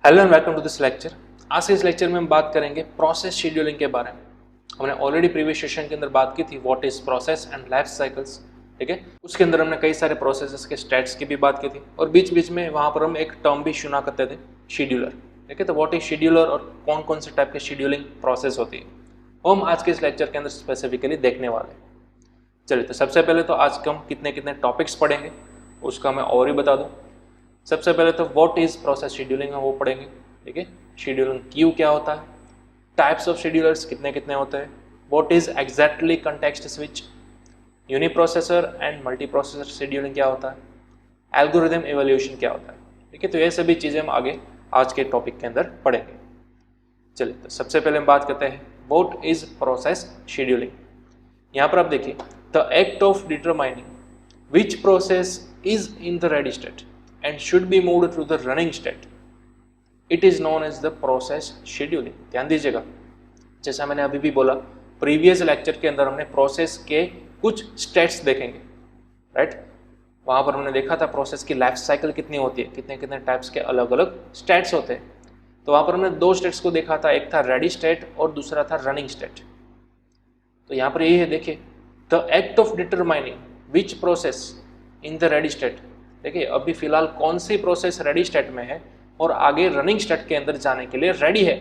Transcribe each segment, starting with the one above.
Hello and welcome to this lecture. आज के इस लेक्चर में हम बात करेंगे प्रोसेस शेड्यूलिंग के बारे में। हमने ऑलरेडी प्रीवियस सेशन के अंदर बात की थी what is process and life cycles, ठीक है। उसके अंदर हमने कई सारे प्रोसेसेस के स्टेट्स की भी बात की थी और बीच बीच में वहाँ पर हम एक टर्म भी सुना करते थे, शेड्यूलर, ठीक है। तो व्हाट इज शेड्यूलर और कौन कौन से टाइप के शेड्यूलिंग प्रोसेस होती है वो हम आज के इस लेक्चर के अंदर स्पेसिफिकली देखने वाले हैं। चलिए, तो सबसे पहले तो आज हम कितने कितने टॉपिक्स पढ़ेंगे उसका मैं और ही बता दूँ। सबसे पहले तो व्हाट इज प्रोसेस शेड्यूलिंग है वो पढ़ेंगे, ठीक है। शेड्यूलिंग क्यू क्या होता है, टाइप्स ऑफ शेड्यूलर्स कितने कितने होते हैं, what is exactly context switch, uniprocessor and multi processor scheduling क्या होता है, एल्गोरिथम इवैल्यूएशन क्या होता है, ठीक है। तो ये सभी चीज़ें हम आगे आज के टॉपिक के अंदर पढ़ेंगे। चलिए, तो सबसे पहले हम बात करते हैं व्हाट इज प्रोसेस शेड्यूलिंग। यहाँ पर आप देखिए, the act of determining which process is in the ready state and should be moved to the running state, it is known as the process scheduling। ध्यान दीजिएगा, जैसा मैंने अभी भी बोला, प्रीवियस लेक्चर के अंदर हमने प्रोसेस के कुछ स्टेट्स देखेंगे, राइट। वहाँ पर हमने देखा था प्रोसेस की लाइफ साइकिल कितनी होती है, कितने कितने टाइप्स के अलग अलग स्टेट्स होते हैं। तो वहाँ पर हमने दो स्टेट्स को देखा था, एक था रेडी स्टेट और दूसरा था रनिंग स्टेट। तो यहाँ पर यही है, देखिए, the act of determining which process in the ready state. देखिए, अभी फिलहाल कौन सी प्रोसेस रेडी स्टेट में है और आगे रनिंग स्टेट के अंदर जाने के लिए रेडी है,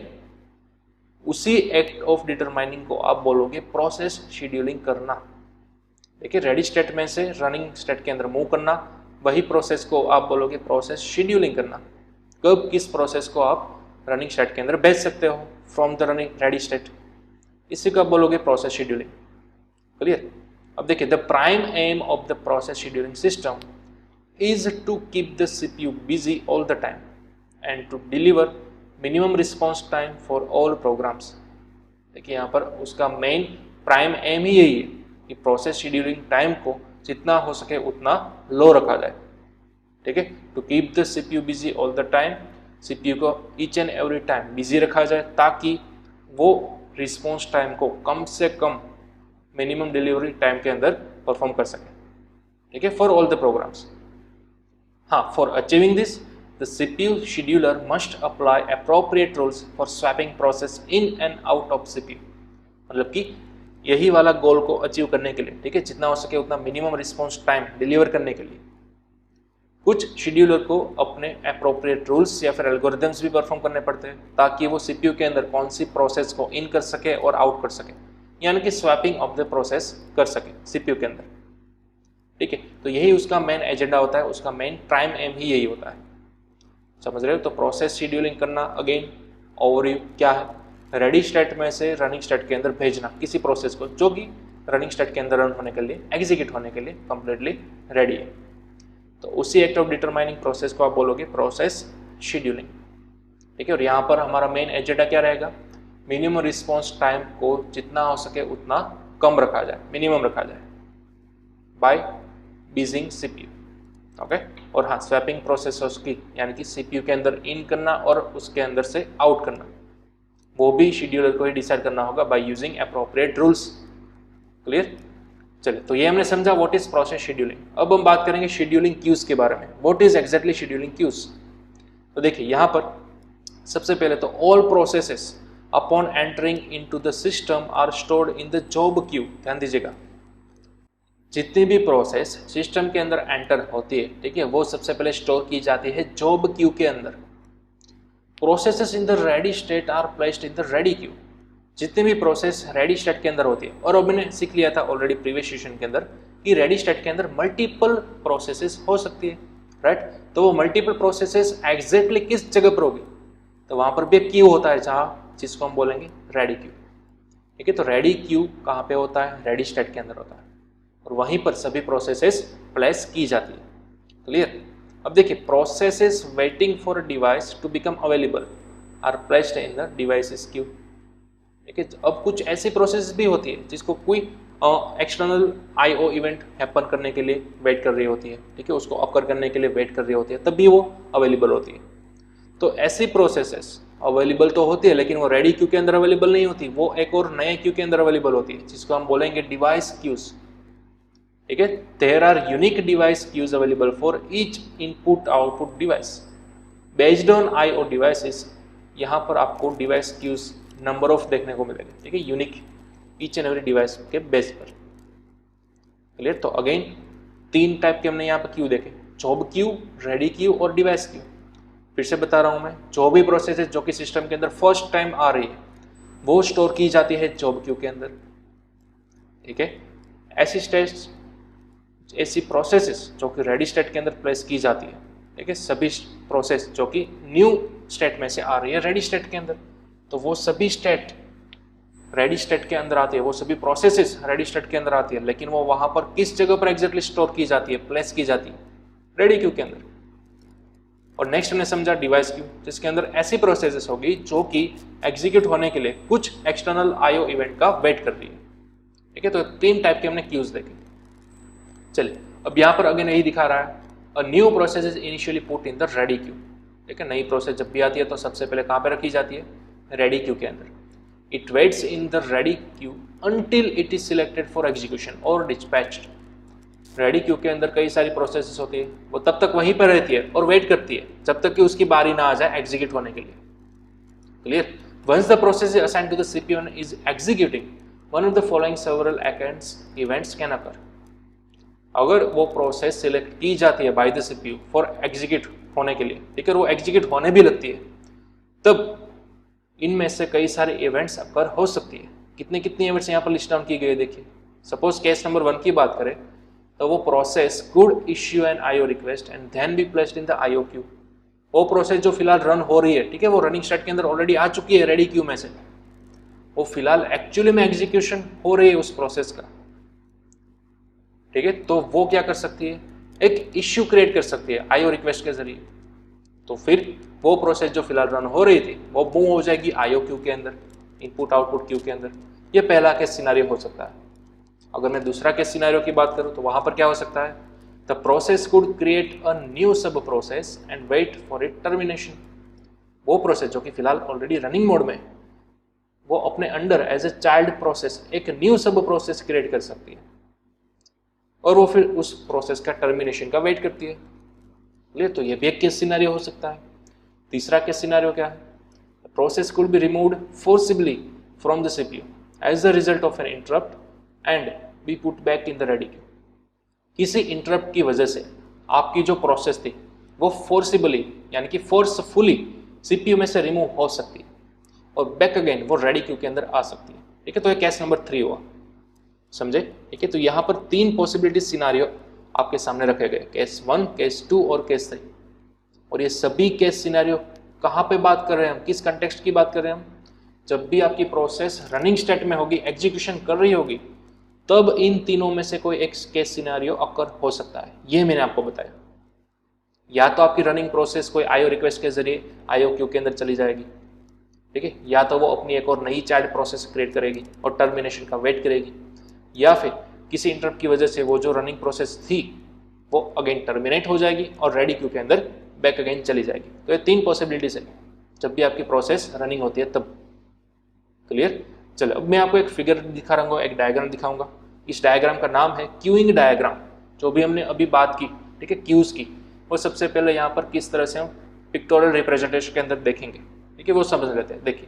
उसी एक्ट ऑफ डिटरमाइनिंग को आप बोलोगे प्रोसेस शेड्यूलिंग करना। देखिए, रेडी स्टेट में से रनिंग स्टेट के अंदर मूव करना, वही प्रोसेस को आप बोलोगे प्रोसेस शेड्यूलिंग करना। कब किस प्रोसेस को आप रनिंग स्टेट के अंदर भेज सकते हो from the running ready state, इसी को आप बोलोगे प्रोसेस शेड्यूलिंग। क्लियर। अब देखिए, the prime aim of the process scheduling system is to keep the CPU busy all the time and to deliver minimum response time for all programs। देखिए, यहाँ पर उसका मेन प्राइम एम ही यही है कि process scheduling time को जितना हो सके उतना लो रखा जाए, ठीक है। To keep the CPU busy all the time, CPU को each and every time busy रखा जाए ताकि वो रिस्पॉन्स टाइम को कम से कम मिनिमम डिलीवरी टाइम के अंदर परफॉर्म कर सके, ठीक है, फॉर ऑल द प्रोग्राम्स। हाँ, for achieving this, the CPU scheduler must apply appropriate rules for swapping process in and out of CPU। मतलब कि यही वाला गोल को अचीव करने के लिए, ठीक है, जितना हो सके उतना मिनिमम रिस्पॉन्स टाइम डिलीवर करने के लिए कुछ शेड्यूलर को अपने अप्रोप्रिएट रूल्स या फिर एल्गोरिथम्स भी परफॉर्म करने पड़ते हैं ताकि वो CPU के अंदर कौन सी प्रोसेस को इन कर सके और आउट कर सके, यानी कि स्वैपिंग ऑफ द प्रोसेस कर सके CPU के अंदर, ठीक है। तो यही उसका मेन एजेंडा होता है, उसका मेन प्राइम एम ही यही होता है, समझ रहे हो। तो प्रोसेस शेड्यूलिंग करना, अगेन ओवरव्यू क्या है, रेडी स्टेट में से रनिंग स्टेट के अंदर भेजना किसी प्रोसेस को जो कि रनिंग स्टेट के अंदर रन होने के लिए, एग्जीक्यूट होने के लिए कंप्लीटली रेडी है। तो उसी एक्ट ऑफ डिटरमाइनिंग प्रोसेस को आप बोलोगे प्रोसेस शेड्यूलिंग, ठीक है। और यहाँ पर हमारा मेन एजेंडा क्या रहेगा, मिनिमम रिस्पॉन्स टाइम को जितना हो सके उतना कम रखा जाए, मिनिमम रखा जाए बाय बिजिंग CPU, ओके। और हाँ, स्वैपिंग प्रोसेस की, यानी कि CPU के अंदर इन करना और उसके अंदर से आउट करना, वो भी शेड्यूलर को ही डिसाइड करना होगा by using appropriate rules. Clear. चलिए, तो ये हमने समझा व्हाट इज प्रोसेस शेड्यूलिंग। अब हम बात करेंगे शेड्यूलिंग क्यूज के बारे में, what is exactly scheduling queues. तो देखिए, यहाँ पर सबसे पहले तो all processes upon entering into the system are stored in the job queue. ध्यान दीजिएगा, जितनी भी प्रोसेस सिस्टम के अंदर एंटर होती है, ठीक है, वो सबसे पहले स्टोर की जाती है जॉब क्यू के अंदर। Processes in the ready state are placed in the ready queue. जितनी भी प्रोसेस रेडी स्टेट के अंदर होती है, और अब मैंने सीख लिया था ऑलरेडी प्रीवियस सेशन के अंदर कि रेडी स्टेट के अंदर मल्टीपल प्रोसेसेस हो सकती है, राइट। तो वो मल्टीपल प्रोसेसेस एग्जैक्टली किस जगह पर होगी, तो वहां पर भी एक क्यू होता है जहाँ, जिसको हम बोलेंगे रेडी क्यू, ठीक है। तो रेडी क्यू कहाँ पे होता है, रेडी स्टेट के अंदर होता है और वहीं पर सभी प्रोसेसेस प्लेस की जाती है। क्लियर। अब देखिए, processes waiting for a device to become available are placed in the devices queue, ठीक है। अब कुछ ऐसी प्रोसेस भी होती है जिसको कोई एक्सटर्नल IO इवेंट हैपन करने के लिए वेट कर रही होती है, ठीक है, उसको ऑकर करने के लिए वेट कर रही होती है, तब भी वो अवेलेबल होती है। तो ऐसी प्रोसेसेस अवेलेबल तो होती है लेकिन वो रेडी क्यू के अंदर अवेलेबल नहीं होती, वो एक और नए क्यू के अंदर अवेलेबल होती है जिसको हम बोलेंगे डिवाइस क्यूज, ठीक है। There are unique device queues available for each input output device. Based on IO devices, यहाँ पर आपको डिवाइस क्यूज नंबर ऑफ देखने को मिलेगा, ठीक है, unique each and every device के बेस पर। क्लियर? तो अगेन 3 टाइप के हमने यहाँ पर क्यू देखे, जॉब क्यू, रेडी क्यू और डिवाइस क्यू। फिर से बता रहा हूँ मैं, जो भी प्रोसेस है जो कि सिस्टम के अंदर फर्स्ट टाइम आ रही है वो स्टोर की जाती है जॉब क्यू के अंदर, ठीक है। ऐसी प्रोसेसेस जो कि रेडी स्टेट के अंदर प्लेस की जाती है, ठीक है, सभी प्रोसेस जो कि न्यू स्टेट में से आ रही है रेडी स्टेट के अंदर, तो वो सभी स्टेट रेडी स्टेट के अंदर आती है, वो सभी प्रोसेसेस रेडी स्टेट के अंदर आती है, लेकिन वो वहां पर किस जगह पर एग्जैक्टली स्टोर की जाती है, प्लेस की जाती है, रेडी क्यू के अंदर। और नेक्स्ट हमने समझा डिवाइस क्यू, जिसके अंदर ऐसी प्रोसेसेस होगी जो कि एग्जीक्यूट होने के लिए कुछ एक्सटर्नल IO इवेंट का वेट कर रही है, ठीक है। तो 3 टाइप के हमने क्यूज देखे। चलिए अब यहाँ पर अगेन यही दिखा रहा है, a new process is initially put in the ready Q, ठीक है। नई प्रोसेस जब भी आती है तो सबसे पहले कहाँ पे रखी जाती है, रेडी क्यू के अंदर। It waits in the ready queue until it is selected for execution और डिस्पैच्ड। रेडी क्यू के अंदर कई सारी प्रोसेसेस होती है, वो तब तक वहीं पर रहती है और वेट करती है जब तक कि उसकी बारी ना आ जाए एग्जीक्यूट होने के लिए। Clear? Once the process is assigned to the CPU and is executing, one of the following several events can occur। अगर वो प्रोसेस सिलेक्ट की जाती है by the CPU for execute होने के लिए, ठीक है, वो एग्जीक्यूट होने भी लगती है, तब इनमें से कई सारे इवेंट्स अकर हो सकती है। कितनी इवेंट्स यहाँ पर लिस्ट डाउन की गई है, देखिए। सपोज केस नंबर 1 की बात करें तो वो process could issue an IO request and then be placed in the IO queue. वो प्रोसेस जो फिलहाल रन हो रही है, ठीक है, वो रनिंग स्टेट के अंदर ऑलरेडी आ चुकी है रेडी क्यू में से, वो फिलहाल एक्चुअली में एग्जीक्यूशन हो रही है उस प्रोसेस का, ठीक है। तो वो क्या कर सकती है, एक इश्यू क्रिएट कर सकती है IO रिक्वेस्ट के जरिए। तो फिर वो प्रोसेस जो फिलहाल रन हो रही थी वो मूव हो जाएगी IO क्यू के अंदर, इनपुट आउटपुट क्यू के अंदर। ये पहला केस सिनेरियो हो सकता है। अगर मैं दूसरा केस सिनेरियो की बात करूं तो वहां पर क्या हो सकता है, the process could create a new sub process and wait for it termination. वो प्रोसेस जो कि फिलहाल ऑलरेडी रनिंग मोड में है, वो अपने under as a child process एक न्यू सब प्रोसेस क्रिएट कर सकती है और वो फिर उस प्रोसेस का टर्मिनेशन का वेट करती है। ले तो ये भी एक केस सिनेरियो हो सकता है। तीसरा केस सिनेरियो क्या है, the process could be removed forcibly from the CPU as the result of an interrupt and be put back in the ready queue. किसी इंटरप्ट की वजह से आपकी जो प्रोसेस थी वो फोर्सिबली यानी कि फोर्सफुली CPU में से रिमूव हो सकती है और बैक अगेन वो रेडी क्यू के अंदर आ सकती है, ठीक है। तो ये केस नंबर 3 हुआ, समझे, ठीक है। तो यहाँ पर 3 पॉसिबिलिटी सिनारियो आपके सामने रखे गए, केस 1, केस 2 और केस 3। और ये सभी केस सिनारियो कहाँ पे बात कर रहे हैं हम, किस कंटेक्स्ट की बात कर रहे हैं हम, जब भी आपकी प्रोसेस रनिंग स्टेट में होगी, एग्जीक्यूशन कर रही होगी, तब इन तीनों में से कोई एक केस सिनेरियो अकर हो सकता है। ये मैंने आपको बताया। या तो आपकी रनिंग प्रोसेस कोई IO रिक्वेस्ट के जरिए IO क्यू के अंदर चली जाएगी, ठीक है, या तो वो अपनी एक और नई चाइल्ड प्रोसेस क्रिएट करेगी और टर्मिनेशन का वेट करेगी, या फिर किसी इंटरप्ट की वजह से वो जो रनिंग प्रोसेस थी वो अगेन टर्मिनेट हो जाएगी और रेडी क्यू के अंदर बैक अगेन चली जाएगी। तो ये 3 पॉसिबिलिटीज है जब भी आपकी प्रोसेस रनिंग होती है तब। क्लियर? चलो अब मैं आपको एक फिगर दिखा रहा हूँ, एक डायग्राम दिखाऊंगा। इस डायग्राम का नाम है क्यूइंग डायग्राम। जो भी हमने अभी बात की, ठीक है, क्यूज की, वो सबसे पहले यहाँ पर किस तरह से हम पिक्टोरियल रिप्रेजेंटेशन के अंदर देखेंगे, ठीक है, वो समझ लेते हैं। देखिए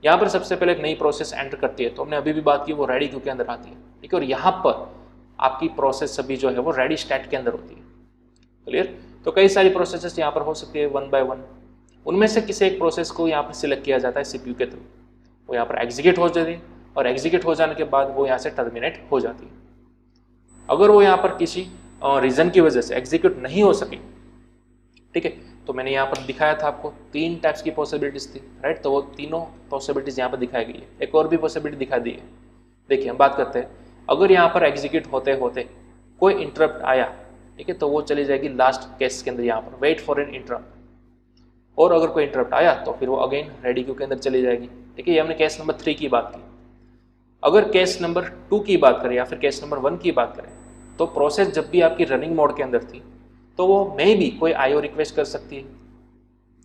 यहाँ पर सबसे पहले एक नई प्रोसेस एंटर करती है, तो हमने अभी भी बात की वो रेडी क्यू के अंदर आती है, ठीक है, और यहाँ पर आपकी प्रोसेस सभी जो है वो रेडी स्टेट के अंदर होती है। क्लियर? तो कई सारी प्रोसेसेस यहाँ पर हो सकती है 1 by 1। उनमें से किसी एक प्रोसेस को यहाँ पर सिलेक्ट किया जाता है CPU के थ्रू, वो यहाँ पर एग्जीक्यूट हो जाती है और एग्जीक्यूट हो जाने के बाद वो यहाँ से टर्मिनेट हो जाती है। अगर वो यहाँ पर किसी रीजन की वजह से एग्जीक्यूट नहीं हो सकी, ठीक है, तो मैंने यहाँ पर दिखाया था आपको 3 टाइप्स की पॉसिबिलिटीज थी, राइट। तो वो तीनों पॉसिबिलिटीज यहाँ पर दिखाई गई है। एक और भी पॉसिबिलिटी दिखा दी है। देखिए हम बात करते हैं, अगर यहाँ पर एग्जीक्यूट होते होते कोई इंटरप्ट आया, ठीक है, तो वो चली जाएगी लास्ट केस के अंदर, यहाँ पर वेट फॉर एन इंटरप्ट। और अगर कोई इंटरप्ट आया तो फिर वो अगेन रेडी क्यू के अंदर चली जाएगी, ठीक है। ये हमने केस नंबर 3 की बात की। अगर केस नंबर 2 की बात करें या फिर केस नंबर 1 की बात करें, तो प्रोसेस जब भी आपकी रनिंग मोड के अंदर थी तो वो मे भी कोई IO रिक्वेस्ट कर सकती है।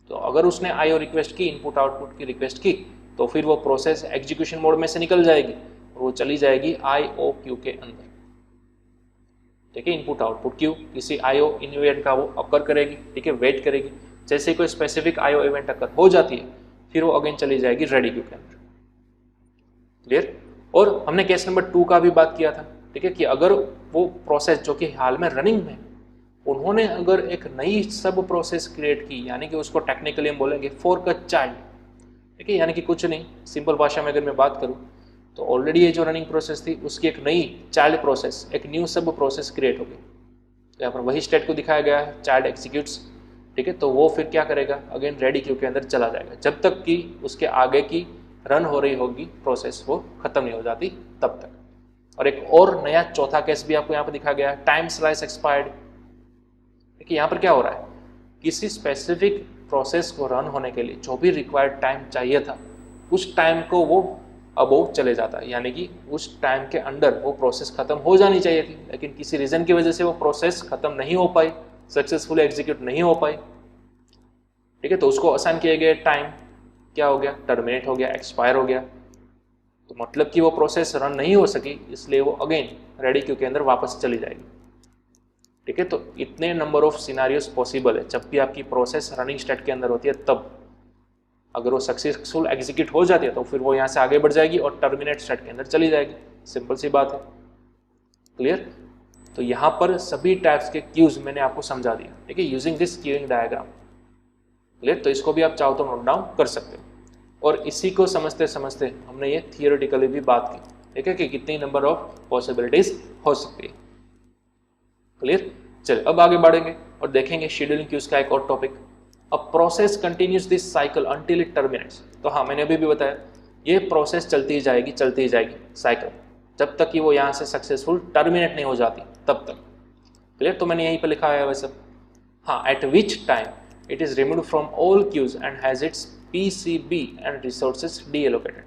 तो अगर उसने IO रिक्वेस्ट की, इनपुट आउटपुट की रिक्वेस्ट की, तो फिर वो प्रोसेस एग्जीक्यूशन मोड में से निकल जाएगी और वो चली जाएगी IO क्यू के अंदर, ठीक है। इनपुट आउटपुट क्यू किसी IO इवेंट का वो अकर करेगी, ठीक है, वेट करेगी, जैसे कोई स्पेसिफिक आईओ इवेंट अगर हो जाती है फिर वो अगेन चली जाएगी रेडी क्यू के अंदर। क्लियर। और हमने केस नंबर 2 का भी बात किया था, ठीक है, कि अगर वो प्रोसेस जो कि हाल में रनिंग में उन्होंने अगर एक नई सब प्रोसेस क्रिएट की, यानी कि उसको टेक्निकली हम बोलेंगे फोर्क अ चाइल्ड, ठीक है, यानी कि कुछ नहीं, सिंपल भाषा में अगर मैं बात करूं तो ऑलरेडी ये जो रनिंग प्रोसेस थी उसकी एक नई चाइल्ड प्रोसेस, एक न्यू सब प्रोसेस क्रिएट हो गई। यहाँ पर वही स्टेट को दिखाया गया है, चाइल्ड एग्जीक्यूट्स, ठीक है, तो वो फिर क्या करेगा, अगेन रेडी क्यू के अंदर चला जाएगा जब तक कि उसके आगे की रन हो रही होगी प्रोसेस वो खत्म नहीं हो जाती तब तक। और एक और नया चौथा केस भी आपको यहाँ पर दिखाया गया है, टाइम स्लाइस एक्सपायर्ड। देखिए यहाँ पर क्या हो रहा है, किसी स्पेसिफिक प्रोसेस को रन होने के लिए जो भी रिक्वायर्ड टाइम चाहिए था उस टाइम को वो अबोव चले जाता है, यानी कि उस टाइम के अंदर वो प्रोसेस खत्म हो जानी चाहिए थी, लेकिन किसी रीजन की वजह से वो प्रोसेस खत्म नहीं हो पाई, सक्सेसफुली एग्जीक्यूट नहीं हो पाई, ठीक है, तो उसको असाइन किए गए टाइम क्या हो गया, टर्मिनेट हो गया, एक्सपायर हो गया, तो मतलब कि वो प्रोसेस रन नहीं हो सकी, इसलिए वो अगेन रेडी क्यू के अंदर वापस चली जाएगी। ठीक है, तो इतने नंबर ऑफ सिनारियोस पॉसिबल है जब भी आपकी प्रोसेस रनिंग स्टेट के अंदर होती है, तब अगर वो सक्सेसफुल एग्जीक्यूट हो जाती है तो फिर वो यहाँ से आगे बढ़ जाएगी और टर्मिनेट स्टेट के अंदर चली जाएगी, सिंपल सी बात है। क्लियर। तो यहाँ पर सभी टाइप्स के क्यूज मैंने आपको समझा दिया, ठीक है, using this queuing diagram. Clear. तो इसको भी आप चाहो तो नोट डाउन कर सकते हो, और इसी को समझते समझते हमने ये थियोरेटिकली भी बात की, ठीक है, कि कितनी नंबर ऑफ पॉसिबिलिटीज हो सकती है। क्लियर। चलिए अब आगे बढ़ेंगे और देखेंगे शेड्यूलिंग क्यूज का एक और topic, a process continues this cycle until it terminates. तो हाँ, मैंने अभी भी बताया ये प्रोसेस चलती ही जाएगी साइकिल, जब तक कि वो यहाँ से सक्सेसफुल टर्मिनेट नहीं हो जाती तब तक। क्लियर। तो मैंने यहीं पर लिखा है वैसे, हाँ, at which time it is removed from all queues and has its PCB and resources deallocated.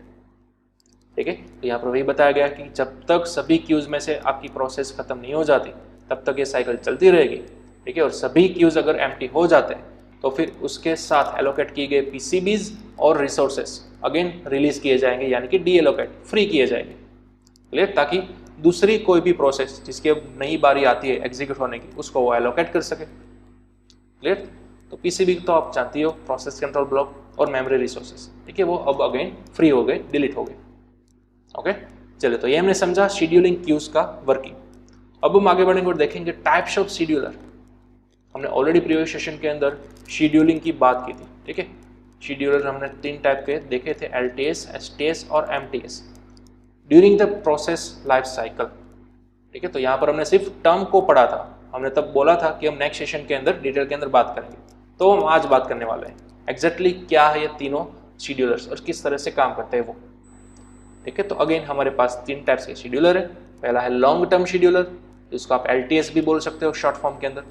ठीक है, तो यहाँ पर वही बताया गया कि जब तक सभी क्यूज में से आपकी प्रोसेस खत्म नहीं हो जाती तब तक ये साइकिल चलती रहेगी। ठीक है, और सभी क्यूज अगर एम्प्टी हो जाते हैं तो फिर उसके साथ एलोकेट किए गए पीसीबीज और रिसोर्सेस अगेन रिलीज किए जाएंगे, यानी कि डीएलोकेट फ्री किए जाएंगे। क्लियर। ताकि दूसरी कोई भी प्रोसेस जिसकी अब नई बारी आती है एग्जीक्यूट होने की, उसको वो एलोकेट कर सके। क्लियर। तो पीसीबी तो आप जानती हो, प्रोसेस कंट्रोल ब्लॉक और मेमोरी रिसोर्सेस, ठीक है, वो अब अगेन फ्री हो गए, डिलीट हो गए। ओके, चलिए, तो ये हमने समझा शेड्यूलिंग क्यूज का वर्किंग। अब हम आगे बढ़ेंगे और देखेंगे टाइप्स ऑफ शेड्यूलर। हमने ऑलरेडी प्रीवियस सेशन के अंदर शेड्यूलिंग की बात की थी, ठीक है। शेड्यूलर हमने 3 टाइप के देखे थे, एलटीएस, एसटीएस और MTS, during the process life cycle. ठीक है, तो यहाँ पर हमने सिर्फ टर्म को पढ़ा था, हमने तब बोला था कि हम नेक्स्ट सेशन के अंदर डिटेल के अंदर बात करेंगे, तो हम आज बात करने वाले हैं एग्जैक्टली क्या है ये तीनों शेड्यूलर्स और किस तरह से काम करते हैं वो। ठीक है, तो अगेन हमारे पास 3 टाइप्स के शेड्यूलर है। पहला है लॉन्ग टर्म शेड्यूलर, जिसको आप एलटीएस भी बोल सकते हो शॉर्ट फॉर्म के अंदर।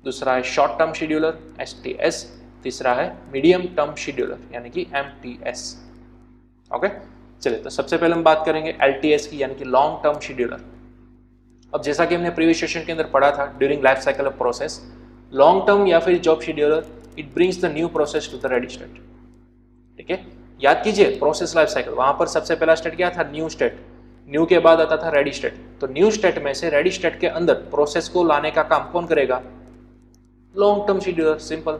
दूसरा है शॉर्ट टर्म शेड्यूलर, एसटीएस। तीसरा है मीडियम टर्म शेड्यूलर, यानी कि एमटीएस। ओके, चलिए, तो सबसे पहले हम बात करेंगे एलटीएस की, यानी कि लॉन्ग टर्म शेड्यूलर। अब जैसा कि हमने प्रीवियस सेशन के अंदर पढ़ा था, during life cycle of process, long term या फिर job scheduler it brings the new process to the ready state. ठीक है, याद कीजिए प्रोसेस लाइफ साइकिल, वहां पर सबसे पहला स्टेट क्या था, न्यू स्टेट। न्यू के बाद आता था रेडी स्टेट। तो न्यू स्टेट में से रेडी स्टेट के अंदर प्रोसेस को लाने का काम कौन करेगा, लॉन्ग टर्म शेड्यूलर, सिंपल।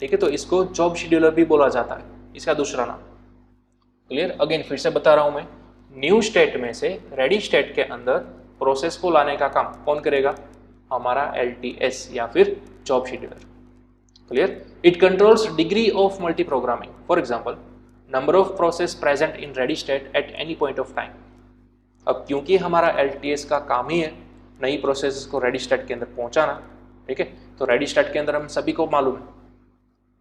ठीक है, तो इसको जॉब शेड्यूलर भी बोला जाता है, इसका दूसरा नाम। क्लियर। अगेन फिर से बता रहा हूं मैं, न्यू स्टेट में से रेडी स्टेट के अंदर प्रोसेस को लाने का काम कौन करेगा, हमारा एलटीएस या फिर job scheduler. Clear. It controls degree of multi programming, for example number of process present in ready state at any point of time. अब क्योंकि हमारा एलटीएस का काम ही है नई प्रोसेस को रेडी स्टेट के अंदर पहुंचाना, ठीक है, तो रेडी स्टेट के अंदर हम सभी को मालूम है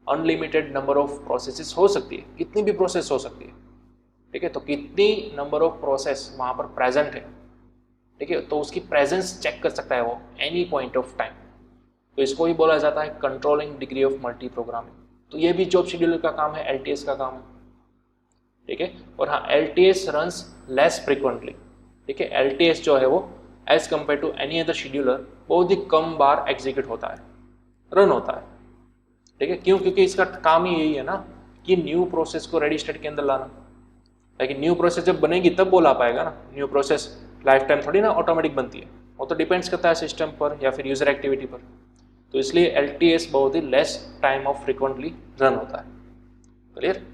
अनलिमिटेड नंबर ऑफ प्रोसेसेस हो सकती है, कितनी भी प्रोसेस हो सकती है। ठीक है, तो कितनी नंबर ऑफ प्रोसेस वहां पर प्रेजेंट है, ठीक है, तो उसकी प्रेजेंस चेक कर सकता है वो एनी पॉइंट ऑफ टाइम। तो इसको ही बोला जाता है controlling degree of multi programming. तो ये भी जॉब शेड्यूलर का काम है, एलटीएस का काम है। ठीक है, और हाँ, एलटीएस रन्स लेस फ्रिक्वेंटली। ठीक है, एलटीएस जो है वो as compare to any other scheduler बहुत ही कम बार एग्जीक्यूट होता है, रन होता है। ठीक है, क्यों, क्योंकि इसका काम ही यही है ना कि न्यू प्रोसेस को रेडी स्टेट के अंदर लाना। लेकिन न्यू प्रोसेस जब बनेगी तब वो ला पाएगा ना, न्यू प्रोसेस लाइफ टाइम थोड़ी ना ऑटोमेटिक बनती है, वो तो डिपेंड्स करता है सिस्टम पर या फिर यूजर एक्टिविटी पर। तो इसलिए LTS बहुत ही less time of frequently run होता है। क्लियर?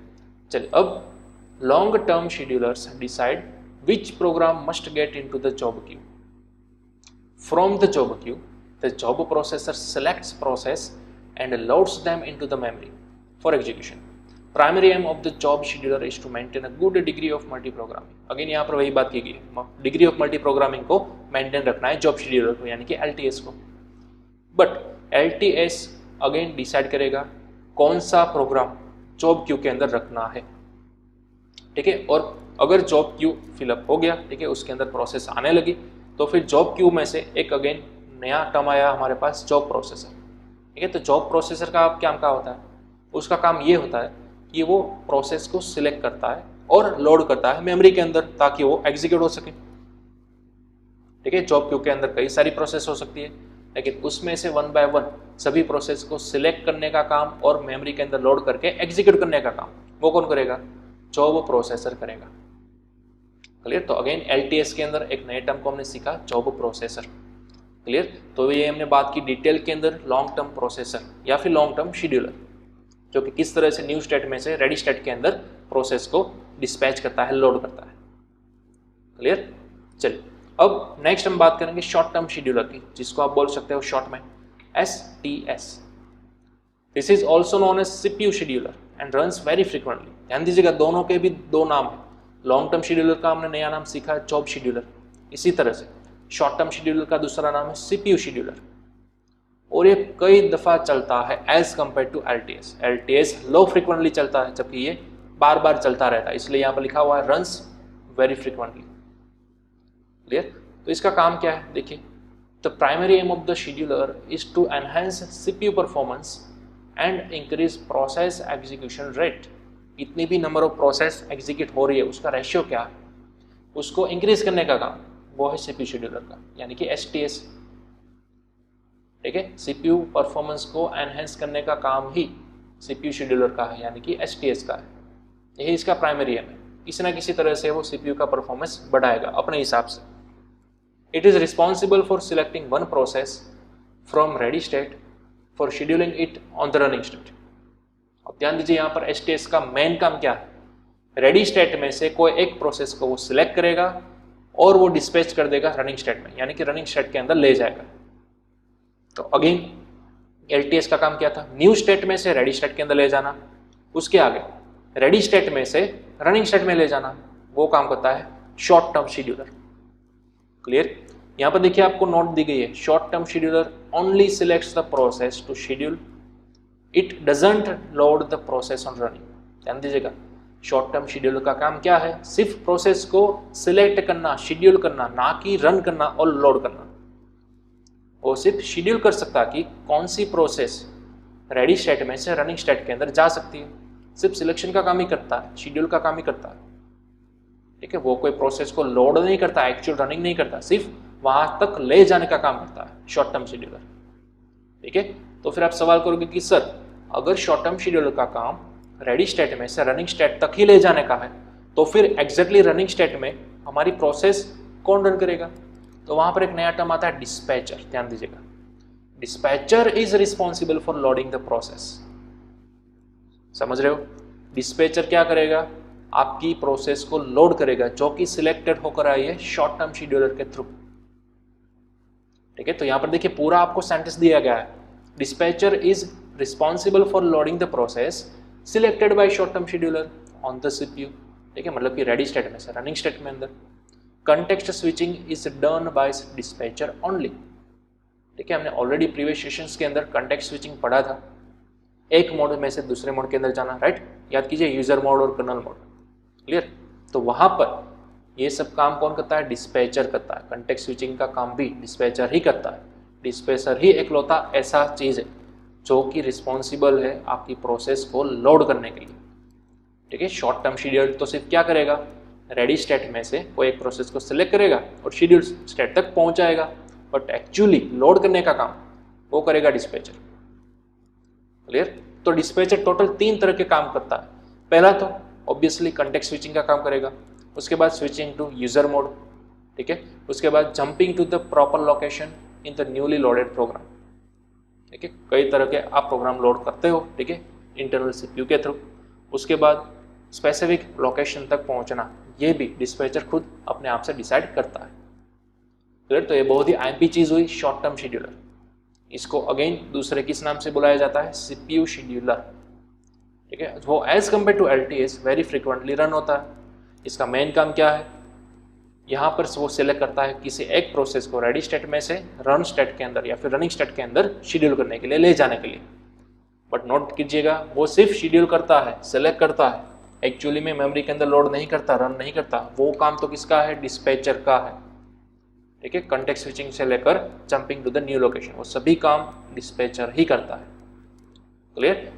चलिए, अब long term schedulers decide which program must get into the job queue. From the job queue, the job processor selects process and loads them into the memory for execution. Primary aim of the job scheduler is to maintain a good degree of multi-programming. Again यहाँ पर वही बात की गई है, degree of multi programming को maintain रखना है जॉब शेड्यूलर को, यानी कि LTS को। बट LTS अगेन डिसाइड करेगा कौन सा प्रोग्राम जॉब क्यू के अंदर रखना है। ठीक है, और अगर जॉब क्यू फिलअप हो गया, ठीक है, उसके अंदर प्रोसेस आने लगी, तो फिर जॉब क्यू में से एक अगेन नया टर्म आया हमारे पास, जॉब प्रोसेसर। ठीक है, तो जॉब प्रोसेसर का काम क्या होता है? उसका काम ये होता है कि वो प्रोसेस को सिलेक्ट करता है और लोड करता है मेमोरी के अंदर ताकि वो एग्जीक्यूट हो सके। ठीक है, जॉब क्यू के अंदर कई सारी प्रोसेस हो सकती है, लेकिन उसमें से वन बाय वन सभी प्रोसेस को सिलेक्ट करने का काम और मेमोरी के अंदर लोड करके एग्जीक्यूट करने का काम वो कौन करेगा? जॉब प्रोसेसर करेगा। क्लियर? तो अगेन LTS के अंदर एक नए टर्म को हमने सीखा, जॉब प्रोसेसर। क्लियर? तो ये हमने बात की डिटेल के अंदर लॉन्ग टर्म प्रोसेसर या फिर लॉन्ग टर्म शेड्यूलर, जो कि किस तरह से न्यू स्टेट में से रेडी स्टेट के अंदर प्रोसेस को डिस्पैच करता है, लोड करता है। क्लियर? चलिए, अब नेक्स्ट हम बात करेंगे शॉर्ट टर्म शेड्यूलर की, जिसको आप बोल सकते हो शॉर्ट में STS। This is also known as CPU scheduler and runs very frequently. ध्यान दीजिएगा, दोनों के भी दो नाम है। लॉन्ग टर्म शेड्यूलर का हमने नया नाम सीखा जॉब शेड्यूलर, इसी तरह से शॉर्ट टर्म शेड्यूलर का दूसरा नाम है CPU शेड्यूलर, और ये कई दफा चलता है as compare to LTS। LTS low frequently चलता है, जबकि ये बार बार चलता रहता है, इसलिए यहाँ पर लिखा हुआ है रन्स वेरी फ्रिक्वेंटली। क्लियर? तो इसका काम क्या है? देखिए, the primary aim of the scheduler is to enhance CPU performance and increase process execution rate. इतनी भी नंबर ऑफ प्रोसेस एग्जीक्यूट हो रही है, उसका रेशियो क्या है, उसको इंक्रीज करने का काम वो है CPU शेड्यूलर का, यानी कि STS। ठीक है, CPU परफॉर्मेंस को एनहेंस करने का काम ही CPU शेड्यूलर का है, यानी कि STS का है। यही इसका प्राइमरी एम है। किसी ना किसी तरह से वो CPU का परफॉर्मेंस बढ़ाएगा अपने हिसाब से। It is responsible for selecting one process from ready state for scheduling it on the running state. अब ध्यान दीजिए, यहाँ पर STS का मेन काम क्या है? रेडी स्टेट में से कोई एक प्रोसेस को वो सिलेक्ट करेगा और वो डिस्पैच कर देगा रनिंग स्टेट में, यानी कि रनिंग स्टेट के अंदर ले जाएगा। तो अगेन LTS का काम क्या था? न्यू स्टेट में से रेडी स्टेट के अंदर ले जाना, उसके आगे रेडी स्टेट में से रनिंग स्टेट में ले जाना, वो काम करता है शॉर्ट टर्म शेड्यूलर। क्लियर? यहाँ पर देखिए, आपको नोट दी गई है, short term scheduler only selects the process to schedule, it doesn't load the process on running. ध्यान दीजिएगा, शॉर्ट टर्म शेड्यूलर का काम क्या है? सिर्फ प्रोसेस को सिलेक्ट करना, शेड्यूल करना, ना कि रन करना और लोड करना। वो सिर्फ शेड्यूल कर सकता है कि कौन सी प्रोसेस रेडी स्टेट में से रनिंग स्टेट के अंदर जा सकती है। सिर्फ सिलेक्शन का काम ही करता है, शेड्यूल का काम ही करता है। ठीक है, वो कोई प्रोसेस को लोड नहीं करता, एक्चुअल रनिंग नहीं करता, सिर्फ वहां तक ले जाने का काम करता है शॉर्ट टर्म शेड्यूलर। ठीक है, तो फिर आप सवाल करोगे कि सर, अगर शॉर्ट टर्म शेड्यूलर का काम रेडी स्टेट में से रनिंग स्टेट तक ही ले जाने का है, तो फिर एग्जैक्टली रनिंग स्टेट में हमारी प्रोसेस कौन रन करेगा? तो वहां पर एक नया टर्म आता है डिस्पैचर। ध्यान दीजिएगा, dispatcher is responsible for loading the process. समझ रहे हो? डिस्पैचर क्या करेगा? आपकी प्रोसेस को लोड करेगा, जो कि सिलेक्टेड होकर आई है शॉर्ट टर्म शेड्यूलर के थ्रू। ठीक है, तो यहां पर देखिए, पूरा आपको सेंटेंस दिया गया है, dispatcher is responsible for loading the process selected by short term scheduler on the CPU। ठीक है, मतलब कि रेडी स्टेट में से रनिंग स्टेट में अंदर। Context switching is done by dispatcher only. ठीक है, हमने ऑलरेडी प्रीवियस सेशंस के अंदर कंटेक्स्ट स्विचिंग पढ़ा था, एक मोड में से दूसरे मोड के अंदर जाना, राइट? याद कीजिए, यूजर मोड और कर्नल मोड। क्लियर? तो वहां पर ये सब काम कौन करता है? डिस्पैचर करता है। कंटेक्स्ट स्विचिंग का काम भी डिस्पैचर ही करता है। डिस्पैचर ही एकलौता ऐसा चीज है जो कि रिस्पॉन्सिबल है आपकी प्रोसेस को लोड करने के लिए। ठीक है, शॉर्ट टर्म शेड्यूलर तो सिर्फ क्या करेगा? रेडी स्टेट में से कोई एक प्रोसेस को सिलेक्ट करेगा और शेड्यूल स्टेट तक पहुंचाएगा, बट एक्चुअली लोड करने का काम वो करेगा डिस्पैचर। क्लियर? तो डिस्पैचर टोटल 3 तरह के काम करता है। पहला तो ऑब्वियसली कंटेक्स्ट स्विचिंग का काम करेगा, उसके बाद स्विचिंग टू यूजर मोड। ठीक है, उसके बाद jumping to the proper location in the newly loaded program. ठीक है, कई तरह के आप प्रोग्राम लोड करते हो, ठीक है, इंटरनल सीपीयू के थ्रू। उसके बाद स्पेसिफिक लोकेशन तक पहुंचना, ये भी डिस्पैचर खुद अपने आप से डिसाइड करता है। क्लियर? तो ये बहुत ही आईएमपी चीज हुई, शॉर्ट टर्म शेड्यूलर। इसको अगेन दूसरे किस नाम से बुलाया जाता है? CPU scheduler. ठीक है, वो as compare to LTS very frequently run होता है। इसका मेन काम क्या है? यहाँ पर वो सिलेक्ट करता है किसी एक प्रोसेस को रेडी स्टेट में से रन स्टेट के अंदर या फिर रनिंग स्टेट के अंदर शेड्यूल करने के लिए, ले जाने के लिए। बट नोट कीजिएगा, वो सिर्फ शेड्यूल करता है, सिलेक्ट करता है, एक्चुअली में मेमोरी के अंदर लोड नहीं करता, रन नहीं करता। वो काम तो किसका है? डिस्पैचर का है। ठीक है, कॉन्टेक्स्ट स्विचिंग से लेकर jumping to the new location, वो सभी काम डिस्पैचर ही करता है। क्लियर?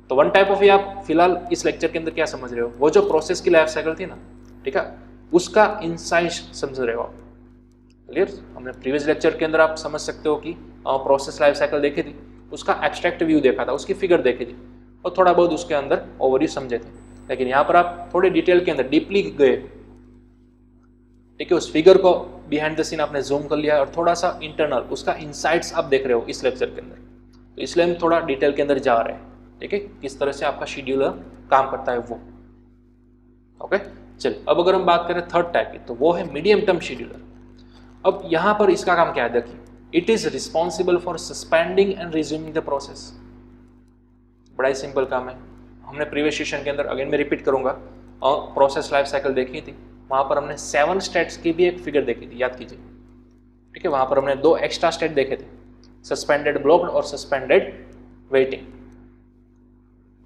तो वन टाइप ऑफ ये आप फिलहाल इस लेक्चर के अंदर क्या समझ रहे हो? वो जो प्रोसेस की लाइफ साइकिल थी ना, ठीक है, उसका इनसाइट समझ रहे हो आप। क्लियर? हमने प्रीवियस लेक्चर के अंदर आप समझ सकते हो कि प्रोसेस लाइफ साइकिल देखी थी, उसका एब्स्ट्रैक्ट व्यू देखा था, उसकी फिगर देखी थी और थोड़ा बहुत उसके अंदर ओवरव्यू समझे थे। लेकिन यहाँ पर आप थोड़े डिटेल के अंदर डीपली गए, ठीक है, उस फिगर को बिहाइंड द सीन आपने जूम कर लिया और थोड़ा सा इंटरनल उसका इनसाइट्स आप देख रहे हो इस लेक्चर के अंदर। तो इसलिए हम थोड़ा डिटेल के अंदर जा रहे हैं, ठीक है, किस तरह से आपका शेड्यूलर काम करता है वो। ओके, चलिए अब अगर हम बात करें थर्ड टाइप की, तो वो है मीडियम टर्म शेड्यूलर। अब यहाँ पर इसका काम क्या है? देखिए, it is responsible for suspending and resuming the process. बड़ा ही सिंपल काम है। हमने प्रीवियस सेशन के अंदर, अगेन मैं रिपीट करूंगा, और प्रोसेस लाइफ साइकिल देखी थी, वहां पर हमने 7 स्टेट्स की भी एक फिगर देखी थी, याद कीजिए। ठीक है, वहां पर हमने 2 एक्स्ट्रा स्टेट देखे थे, सस्पेंडेड ब्लॉक्ड और सस्पेंडेड वेटिंग।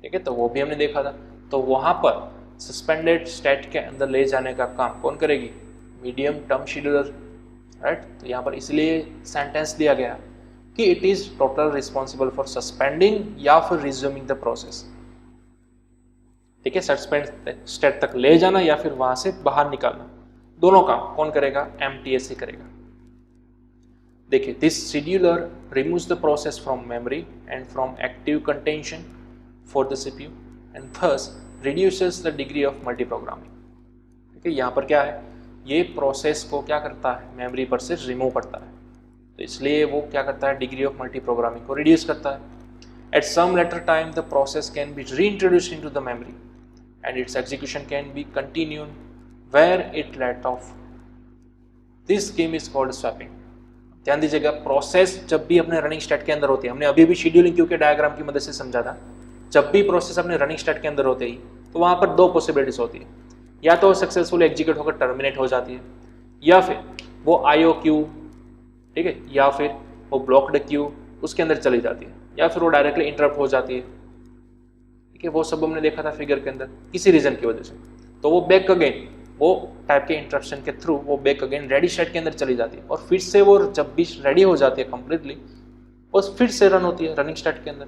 ठीक है, तो वो भी हमने देखा था। तो वहां पर सस्पेंडेड स्टेट के अंदर ले जाने का काम कौन करेगी? Medium term scheduler, right. तो यहाँ पर इसलिए सेंटेंस दिया गया कि it is total responsible for suspending या फिर रिज्यूमिंग द प्रोसेस। ठीक है, सस्पेंड स्टेट तक ले जाना या फिर वहां से बाहर निकालना, दोनों काम कौन करेगा? एमटीएस ही करेगा। देखिए, this scheduler removes the process from memory and from active contention for the CPU and thus reduces the degree of multi programming. ठीक है, यहाँ पर क्या है? ये प्रोसेस को क्या करता है? मेमोरी पर से रिमूव करता है। तो इसलिए वो क्या करता है? डिग्री ऑफ मल्टी प्रोग्रामिंग को रिड्यूस करता है। At some later time the process can be reintroduced into the memory and its execution can be continued where it let off. This scheme is called swapping. ध्यान दीजिएगा, process जब भी अपने running state के अंदर होती है, हमने अभी भी शेड्यूलिंग क्यू के डायग्राम की मदद से समझा था, जब भी प्रोसेस अपने रनिंग स्टेट के अंदर होते ही, तो वहां पर 2 पॉसिबिलिटीज होती है। या तो सक्सेसफुल एग्जीक्यूट होकर टर्मिनेट हो जाती है, या फिर वो आईओ क्यू, ठीक है, या फिर वो ब्लॉक्ड क्यू उसके अंदर चली जाती है, या फिर वो डायरेक्टली इंटरप्ट हो जाती है। ठीक है, वो सब हमने देखा था फिगर के अंदर, किसी रीजन की वजह से। तो वो बैक अगेन, वो टाइप के इंटरप्शन के थ्रू वो बैक अगेन रेडी स्टेट के अंदर चली जाती है और फिर से वो जब भी रेडी हो जाती है कंप्लीटली, वो फिर से रन होती है रनिंग स्टेट के अंदर।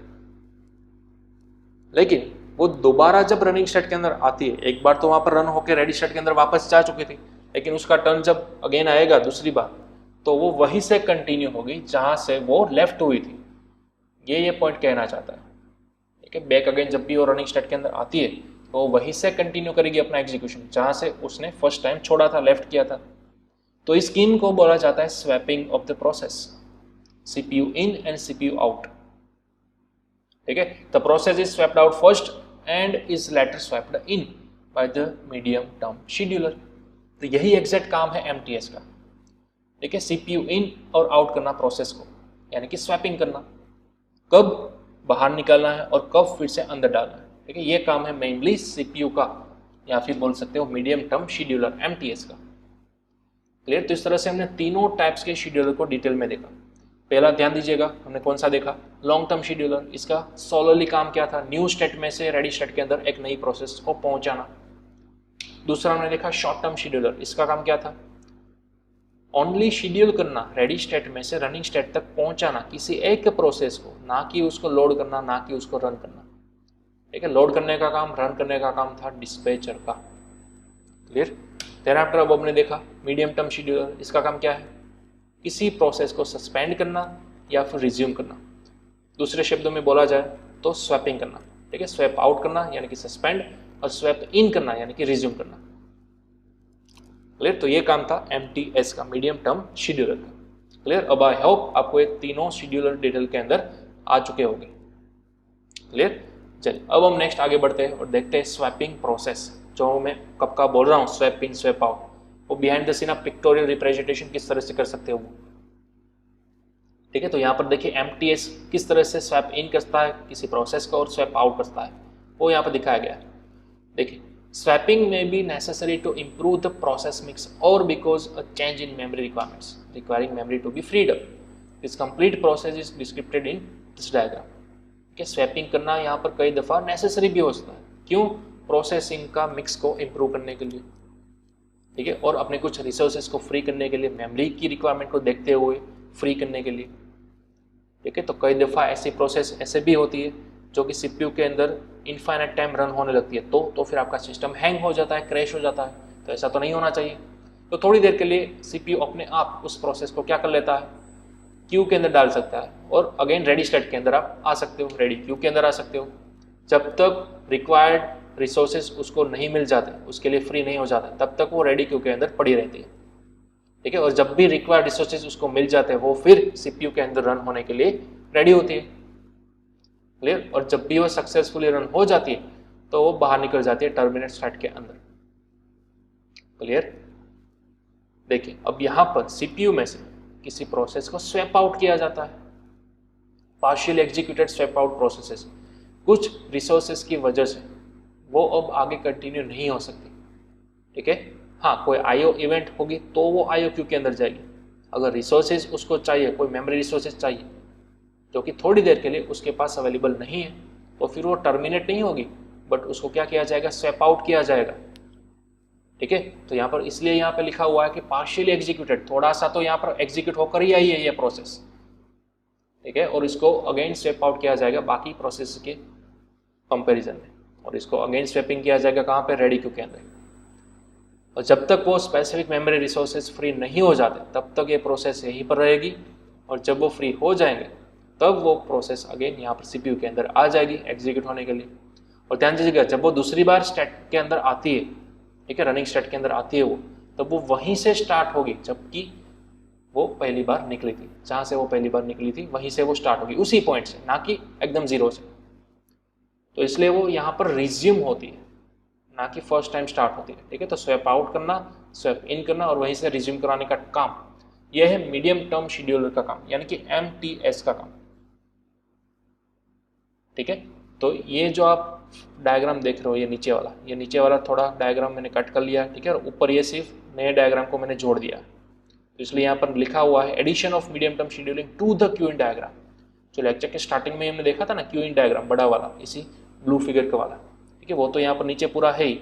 लेकिन वो दोबारा जब रनिंग स्टेट के अंदर आती है, एक बार तो वहां पर रन होकर रेडी स्टेट के अंदर वापस जा चुकी थी, लेकिन उसका टर्न जब अगेन आएगा दूसरी बार, तो वो वहीं से कंटिन्यू होगी जहां से वो लेफ्ट हुई थी। ये पॉइंट कहना चाहता है। ठीक है, बैक अगेन जब भी वो रनिंग स्टेट के अंदर आती है, तो वहीं से कंटिन्यू करेगी अपना एग्जीक्यूशन जहां से उसने फर्स्ट टाइम छोड़ा था, लेफ्ट किया था। तो इस स्कीम को बोला जाता है swapping of the process, CPU in and CPU out. ठीक है, the process is swapped out first and is later swapped in by the medium term scheduler. तो यही एग्जैक्ट काम है एमटीएस का। ठीक है, सीपीयू इन और आउट करना प्रोसेस को, यानी कि स्वैपिंग करना, कब बाहर निकालना है और कब फिर से अंदर डालना है। ठीक है, ये काम है मेनली सीपीयू का, या फिर बोल सकते हो मीडियम टर्म शेड्यूलर एमटीएस का। क्लियर? तो इस तरह से हमने तीनों टाइप्स के शेड्यूलर को डिटेल में देखा। पहला ध्यान दीजिएगा, हमने कौन सा देखा? Long term scheduler. इसका सोलरली काम क्या था? न्यू स्टेट में से रेडी स्टेट के अंदर एक नई प्रोसेस को पहुंचाना। दूसरा हमने देखा शॉर्ट टर्म शेड्यूलर। इसका काम क्या था? ओनली शेड्यूल करना, रेडी स्टेट में से रनिंग स्टेट तक पहुंचाना किसी एक प्रोसेस को, ना कि उसको लोड करना, ना कि उसको रन करना। ठीक है, लोड करने का काम, रन करने का काम था डिस्पैचर का। क्लियर? देन आफ्टर अब हमने देखा मीडियम टर्म शेड्यूलर। इसका काम क्या है? किसी प्रोसेस को सस्पेंड करना या फिर रिज्यूम करना। दूसरे शब्दों में बोला जाए तो स्वैपिंग करना। ठीक है, स्वैप आउट करना यानी कि सस्पेंड, और स्वैप इन करना यानी कि रिज्यूम करना। क्लियर? तो ये काम था एमटीएस का, मीडियम टर्म शेड्यूलर का। क्लियर? अब आई होप आपको ये तीनों शेड्यूलर डिटेल के अंदर आ चुके होंगे। क्लियर? चलिए अब हम नेक्स्ट आगे बढ़ते हैं और देखते हैं स्वैपिंग प्रोसेस। जो मैं कब का बोल रहा हूँ स्वैप इन स्वैप आउट, वो बिहाइंड द सीन आप पिक्टोरियल रिप्रेजेंटेशन किस तरह से कर सकते हो वो। ठीक है, तो यहाँ पर देखिए MTS किस तरह से स्वैप इन करता है किसी प्रोसेस को और स्वैप आउट करता है, वो यहाँ पर दिखाया गया है। देखिए, स्वैपिंग में be necessary to improve the process mix or because a change in memory requirements requiring memory to be freed up. This complete process is descripted in this diagram. ठीक है, स्वैपिंग करना यहाँ पर कई दफ़ा नेसेसरी भी हो सकता है। क्यों? प्रोसेसिंग का मिक्स को इम्प्रूव करने के लिए, ठीक है, और अपने कुछ रिसोर्सेज को फ्री करने के लिए, मेमोरी की रिक्वायरमेंट को देखते हुए फ्री करने के लिए। ठीक है, तो कई दफ़ा ऐसी प्रोसेस ऐसे भी होती है जो कि CPU के अंदर इनफाइनाइट टाइम रन होने लगती है, तो फिर आपका सिस्टम हैंग हो जाता है, क्रैश हो जाता है। तो ऐसा तो नहीं होना चाहिए। तो थोड़ी देर के लिए CPU अपने आप उस प्रोसेस को क्या कर लेता है, क्यू के अंदर डाल सकता है और अगेन रेडी स्टेट के अंदर आप आ सकते हो, रेडी क्यू के अंदर आ सकते हो। जब तक रिक्वायर्ड रिसोर्सेज उसको नहीं मिल जाते, उसके लिए फ्री नहीं हो जाता, तब तक वो रेडी क्यू के अंदर पड़ी रहती है। ठीक है, और जब भी रिक्वायर्ड रिसोर्सेज उसको मिल जाते हैं वो फिर CPU के अंदर रन होने के लिए रेडी होती है। क्लियर? और जब भी वो सक्सेसफुली रन हो जाती है तो वो बाहर निकल जाती है टर्मिनेट स्टेट के अंदर। क्लियर? देखिए, अब यहाँ पर CPU में से किसी प्रोसेस को स्वैप आउट किया जाता है, partial executed swap out processes. कुछ रिसोर्सेज की वजह से वो अब आगे कंटिन्यू नहीं हो सकती। ठीक है, हाँ, कोई IO इवेंट होगी तो वो IO क्यू के अंदर जाएगी। अगर रिसोर्सेज उसको चाहिए, कोई मेमोरी रिसोर्सेज चाहिए जो कि थोड़ी देर के लिए उसके पास अवेलेबल नहीं है, तो फिर वो टर्मिनेट नहीं होगी, बट उसको क्या किया जाएगा, स्वैप आउट किया जाएगा। ठीक है, तो यहाँ पर इसलिए यहाँ पे लिखा हुआ है कि पार्शियली एग्जीक्यूटेड, थोड़ा सा तो यहाँ पर एग्जीक्यूट होकर ही आई है ये प्रोसेस। ठीक है, और इसको अगेन स्वैप आउट किया जाएगा बाकी प्रोसेस के कंपैरिजन में, और इसको अगेन स्वैपिंग किया जाएगा कहाँ पे, रेडी क्यू के अंदर। और जब तक वो स्पेसिफिक मेमोरी रिसोर्सेज फ्री नहीं हो जाते तब तक ये प्रोसेस यहीं पर रहेगी, और जब वो फ्री हो जाएंगे तब वो प्रोसेस अगेन यहाँ पर CPU के अंदर आ जाएगी एग्जीक्यूट होने के लिए। और ध्यान दीजिएगा, जब वो दूसरी बार स्टेट के अंदर आती है, ठीक है, रनिंग स्टेट के अंदर आती है वो, तब वो वहीं से स्टार्ट होगी जबकि वो पहली बार निकली थी। जहाँ से वो पहली बार निकली थी वहीं से वो स्टार्ट होगी, उसी पॉइंट से, ना कि एकदम जीरो से। तो इसलिए वो यहाँ पर रिज्यूम होती है, ना कि फर्स्ट टाइम स्टार्ट होती है। ठीक है, तो स्वैप आउट करना, स्वैप इन करना और वहीं से रिज्यूम कराने का काम, यह है मीडियम टर्म शेड्यूलर का काम, यानी कि MTS का काम। ठीक है, तो ये जो आप डायग्राम देख रहे हो, ये नीचे वाला थोड़ा डायग्राम मैंने कट कर लिया। ठीक है, और ऊपर ये सिर्फ नए डायग्राम को मैंने जोड़ दिया, तो इसलिए यहाँ पर लिखा हुआ है addition of medium term scheduling to the queue in diagram. जो लेक्चर के स्टार्टिंग में हमने देखा था ना, क्यू इन डायग्राम बड़ा वाला, इसी ब्लू फिगर का वाला, ठीक है, वो तो यहाँ पर नीचे पूरा है ही,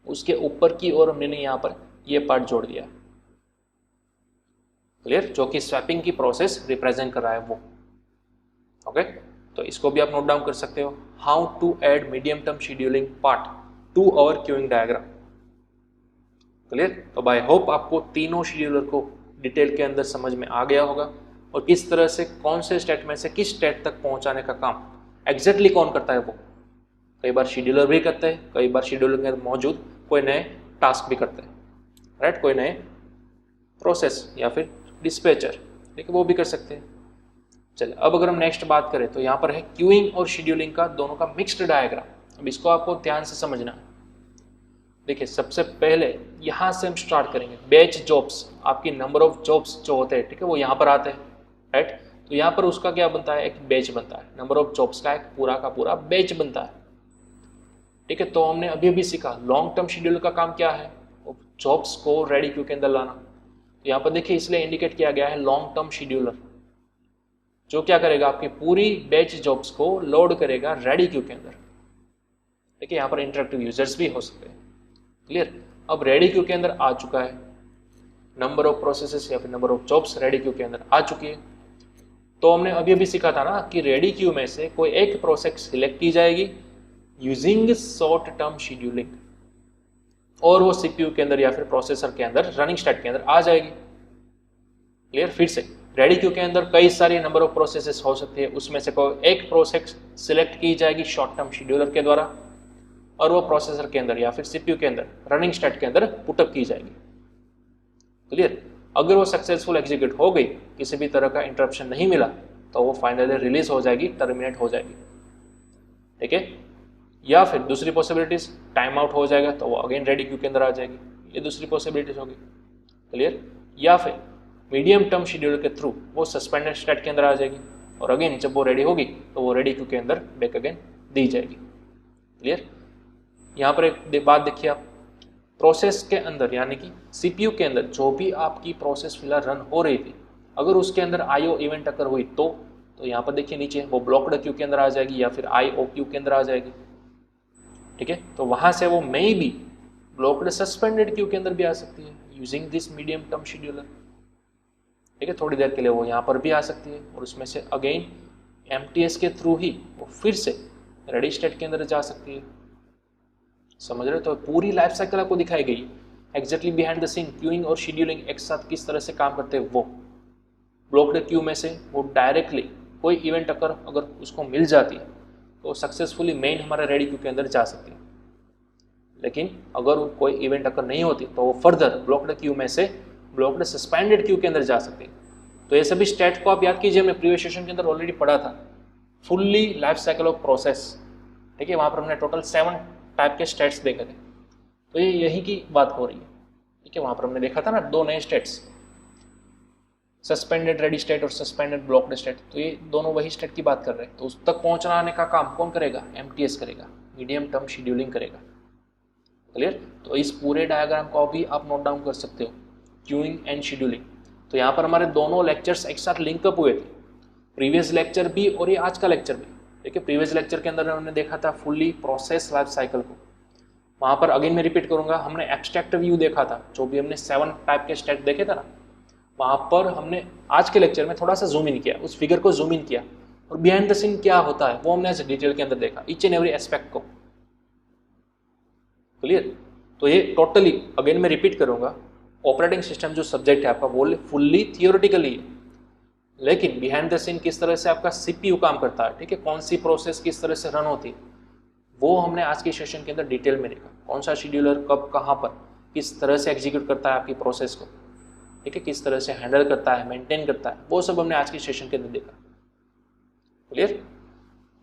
उसके ऊपर की ओर हमने यहाँ पर ये पार्ट जोड़ दिया। क्लियर? जो कि स्वैपिंग की प्रोसेस रिप्रेजेंट कर रहा है वो। ओके, तो इसको भी आप नोट डाउन कर सकते हो, how to add medium term scheduling part to our queuing diagram. Clear? तो बाय होप आपको तीनों शेड्यूलर को डिटेल के अंदर समझ में आ गया होगा, और किस तरह से कौन से स्टेट में से किस स्टेट तक पहुंचाने का काम एग्जैक्टली कौन करता है वो। कई बार शेड्यूलर भी करते हैं, कई बार शेड्यूलर के अंदर मौजूद कोई नए टास्क भी करते हैं, राइट, कोई नए प्रोसेस या फिर डिस्पैचर, ठीक है, वो भी कर सकते हैं। चलिए, अब अगर हम नेक्स्ट बात करें तो यहाँ पर है क्यूइंग और शेड्यूलिंग का दोनों का मिक्स्ड डायग्राम। अब इसको आपको ध्यान से समझना है। देखिए, सबसे पहले यहाँ से हम स्टार्ट करेंगे, बैच जॉब्स, आपकी नंबर ऑफ जॉब्स जो होते हैं, ठीक है, वो यहाँ पर आते हैं, राइट। तो यहाँ पर उसका क्या बनता है, एक बैच बनता है, नंबर ऑफ जॉब्स का एक पूरा का पूरा बैच बनता है। ठीक है, तो हमने अभी अभी सीखा लॉन्ग टर्म शेड्यूल का काम क्या है, जॉब्स को रेडी क्यू के अंदर लाना। तो यहाँ पर देखिए, इसलिए इंडिकेट किया गया है लॉन्ग टर्म शेड्यूलर, जो क्या करेगा, आपकी पूरी बैच जॉब्स को लोड करेगा रेडी क्यू के अंदर। देखिए, यहाँ पर इंटरेक्टिव यूजर्स भी हो सकते हैं। क्लियर? अब रेडी क्यू के अंदर आ चुका है, नंबर ऑफ प्रोसेसेस या फिर number of jobs ready queue के अंदर आ चुकी है। तो हमने अभी अभी सीखा था ना कि रेडी क्यू में से कोई एक प्रोसेस सिलेक्ट की जाएगी यूजिंग शॉर्ट टर्म शेड्यूलिंग, और वो CPU के अंदर या फिर प्रोसेसर के अंदर रनिंग स्टेट के अंदर आ जाएगी। क्लियर? फिर से रेडी क्यू के अंदर कई सारी नंबर ऑफ प्रोसेसेस हो सकती है, उसमें से कोई एक प्रोसेस सिलेक्ट की जाएगी शॉर्ट टर्म शेड्यूलर के द्वारा, और वो प्रोसेसर के अंदर या फिर CPU के अंदर रनिंग स्टेट के अंदर पुटअप की जाएगी। क्लियर? अगर वो सक्सेसफुल एग्जीक्यूट हो गई, किसी भी तरह का इंटरप्शन नहीं मिला, तो वो फाइनली रिलीज हो जाएगी, टर्मिनेट हो जाएगी, ठीक है। या फिर दूसरी पॉसिबिलिटीज, टाइम आउट हो जाएगा तो वो अगेन रेडी क्यू के अंदर आ जाएगी, ये दूसरी पॉसिबिलिटीज होगी, क्लियर। या फिर मीडियम टर्म शेड्यूलर के थ्रू वो सस्पेंडेड स्टेट के अंदर आ जाएगी और अगेन जब वो रेडी होगी तो वो रेडी क्यू के अंदर बैक अगेन दी जाएगी, क्लियर। यहाँ पर एक बात देखिए आप, प्रोसेस के अंदर यानी कि सीपीयू के अंदर जो भी आपकी प्रोसेस फिलहाल रन हो रही थी, अगर उसके अंदर आईओ इवेंट अगर हुई तो यहाँ पर देखिए नीचे वो ब्लॉक्ड क्यू के अंदर आ जाएगी या फिर आईओ क्यू के अंदर आ जाएगी, ठीक है। तो वहां से वो may be blocked suspended Q के अंदर भी आ सकती है using this medium term scheduler, ठीक है। थोड़ी देर के लिए वो यहाँ पर भी आ सकती है और उसमें से अगेन एमटीएस के थ्रू ही वो फिर से रेडी स्टेट के अंदर जा सकती है, समझ रहे हो। तो पूरी लाइफ साइकिल आपको दिखाई गई exactly behind the scene queuing और शेड्यूलिंग एक साथ किस तरह से काम करते हैं। वो ब्लॉक्ड क्यू में से वो डायरेक्टली कोई इवेंट अगर उसको मिल जाती है तो सक्सेसफुली मेन हमारे रेडी क्यू के अंदर जा सकती है, लेकिन अगर कोई इवेंट अगर नहीं होती तो वो फर्दर ब्लॉक्ड क्यू में से ब्लॉक्ड सस्पेंडेड क्यू के अंदर जा सकती है। तो ये सभी स्टेट को आप याद कीजिए, हमने प्रीवियस सेशन के अंदर ऑलरेडी पढ़ा था, fully life cycle of process, ठीक है। वहाँ पर हमने टोटल 7 टाइप के स्टेट्स देखे थे, तो ये यही की बात हो रही है, ठीक है। वहाँ पर हमने देखा था ना 2 नए स्टेट्स, सस्पेंडेड रेडी स्टेट और सस्पेंडेड ब्लॉक्ड स्टेट, तो ये दोनों वही स्टेट की बात कर रहे हैं। तो उस तक पहुँचाने का काम कौन करेगा, एमटीएस करेगा, मीडियम टर्म शेड्यूलिंग करेगा, क्लियर। तो इस पूरे डायग्राम को भी आप नोट डाउन कर सकते हो, क्यूइंग एंड शेड्यूलिंग। तो यहाँ पर हमारे दोनों लेक्चर्स एक साथ लिंकअप हुए थे, प्रीवियस लेक्चर भी और ये आज का लेक्चर भी, ठीक है। प्रीवियस लेक्चर के अंदर हमने देखा था फुल्ली प्रोसेस लाइफ साइकिल को, वहाँ पर अगेन मैं रिपीट करूँगा, हमने एब्स्ट्रैक्ट व्यू देखा था, जो भी हमने 7 टाइप के स्टेट देखे थे ना, वहाँ पर हमने आज के लेक्चर में थोड़ा सा जूम इन किया, उस फिगर को जूम इन किया और बिहाइंड द सीन क्या होता है वो हमने डिटेल के अंदर देखा, ईच एंड एवरी एस्पेक्ट को, क्लियर। तो ये टोटली अगेन मैं रिपीट करूंगा, ऑपरेटिंग सिस्टम जो सब्जेक्ट है आपका वो फुल्ली थियोरेटिकली है, लेकिन बिहाइंड द सीन किस तरह से आपका सीपीयू काम करता है, ठीक है, कौन सी प्रोसेस किस तरह से रन होती है, वो हमने आज के सेशन के अंदर डिटेल में देखा। कौन सा शेड्यूलर कब कहाँ पर किस तरह से एग्जीक्यूट करता है आपकी प्रोसेस को, ठीक है, किस तरह से हैंडल करता है, मेंटेन करता है, वो सब हमने आज के सेशन के अंदर देखा, क्लियर।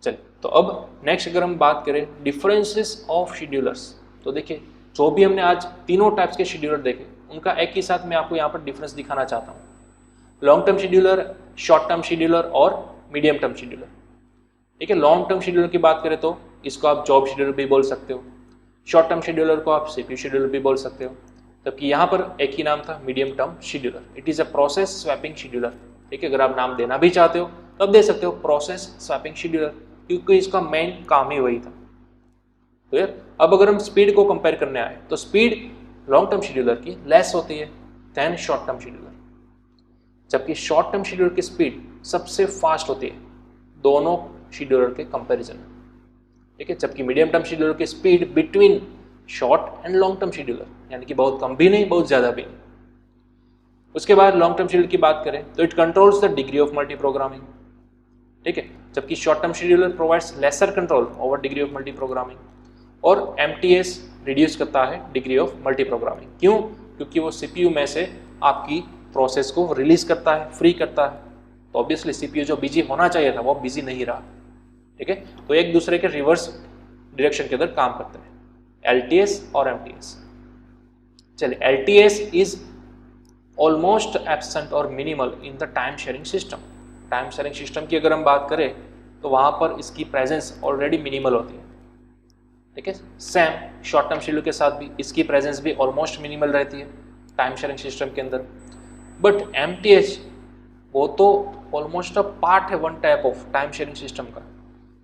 चलिए, तो अब नेक्स्ट अगर हम बात करें डिफरेंसेस ऑफ शेड्यूलर्स, तो देखिए जो भी हमने आज तीनों टाइप्स के शेड्यूलर देखे उनका एक ही साथ मैं आपको यहाँ पर डिफरेंस दिखाना चाहता हूँ, long term scheduler, short term scheduler और मीडियम टर्म शेड्यूलर, ठीक है। लॉन्ग टर्म शेड्यूलर की बात करें तो इसको आप जॉब शेड्यूलर भी बोल सकते हो, शॉर्ट टर्म शेड्यूलर को आप सीपीयू शेड्यूलर भी बोल सकते हो, जबकि यहाँ पर एक ही नाम था medium term scheduler, it is a process swapping scheduler, ठीक है। अगर आप नाम देना भी चाहते हो तब दे सकते हो प्रोसेस स्वैपिंग शेड्यूलर, क्योंकि इसका मेन काम ही वही था, क्लियर। अब अगर हम स्पीड को कंपेयर करने आए तो स्पीड लॉन्ग टर्म शेड्यूलर की लेस होती है देन शॉर्ट टर्म शेड्यूलर, जबकि शॉर्ट टर्म शेड्यूलर की स्पीड सबसे फास्ट होती है दोनों शेड्यूलर के कंपैरिजन में, ठीक है। जबकि मीडियम टर्म शेड्यूलर की speed between short and long term scheduler, यानी कि बहुत कम भी नहीं बहुत ज़्यादा भी नहीं। उसके बाद लॉन्ग टर्म शेड्यूलर की बात करें तो it controls the degree of multi programming, ठीक है, जबकि short term scheduler provides lesser control over degree of multi programming, और एमटीएस रिड्यूस करता है डिग्री ऑफ मल्टी प्रोग्रामिंग। क्यों? क्योंकि वो सीपीयू में से आपकी प्रोसेस को रिलीज करता है, फ्री करता है, तो ऑब्वियसली सीपीयू जो बिजी होना चाहिए था वो बिजी नहीं रहा, ठीक है। तो एक दूसरे के रिवर्स डायरेक्शन के अंदर काम करते हैं एलटीएस और एमटीएस। चलिए, एलटीएस इज ऑलमोस्ट एब्सेंट और minimal in the time sharing system. Time sharing system की अगर हम बात करें तो वहाँ पर इसकी प्रेजेंस ऑलरेडी मिनिमल होती है, ठीक है। सेम शॉर्ट टर्म शेड्यूल के साथ भी इसकी प्रेजेंस भी ऑलमोस्ट मिनिमल रहती है टाइम शेयरिंग सिस्टम के अंदर। बट एमटीएस वो तो ऑलमोस्ट अ पार्ट है one type of time sharing system का,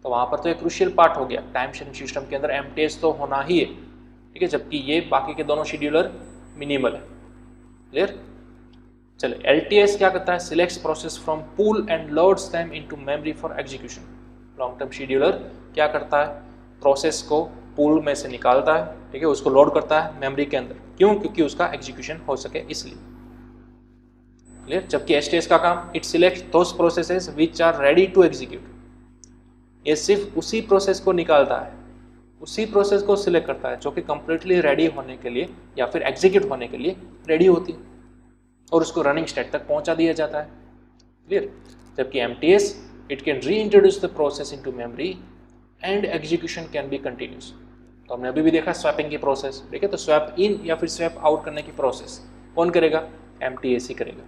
तो वहाँ पर तो एक क्रूशियल पार्ट हो गया टाइम शेयरिंग सिस्टम के अंदर, एमटीएस तो होना ही है, ठीक है, जबकि ये बाकी के दोनों शेड्यूलर मिनिमल है, क्लियर। चलिए, एलटीएस क्या करता है, selects process from pool and loads them into memory for execution. Long term scheduler क्या करता है, प्रोसेस को पूल में से निकालता है, ठीक है, उसको लोड करता है मेमोरी के अंदर। क्यों? क्योंकि उसका एग्जीक्यूशन हो सके इसलिए, क्लियर। जबकि एसटीएस का काम, it selects those processes which are ready to execute. ये सिर्फ उसी प्रोसेस को निकालता है, उसी प्रोसेस को सिलेक्ट करता है जो कि कंप्लीटली रेडी होने के लिए या फिर एग्जीक्यूट होने के लिए रेडी होती है, और उसको रनिंग स्टेट तक पहुंचा दिया जाता है, क्लियर। जबकि MTS इट कैन री introduce the process into memory and execution can be continuous. तो हमने अभी भी देखा स्वैपिंग की प्रोसेस, ठीक है, तो स्वैप इन या फिर स्वैप आउट करने की प्रोसेस कौन करेगा? MTS ही करेगा।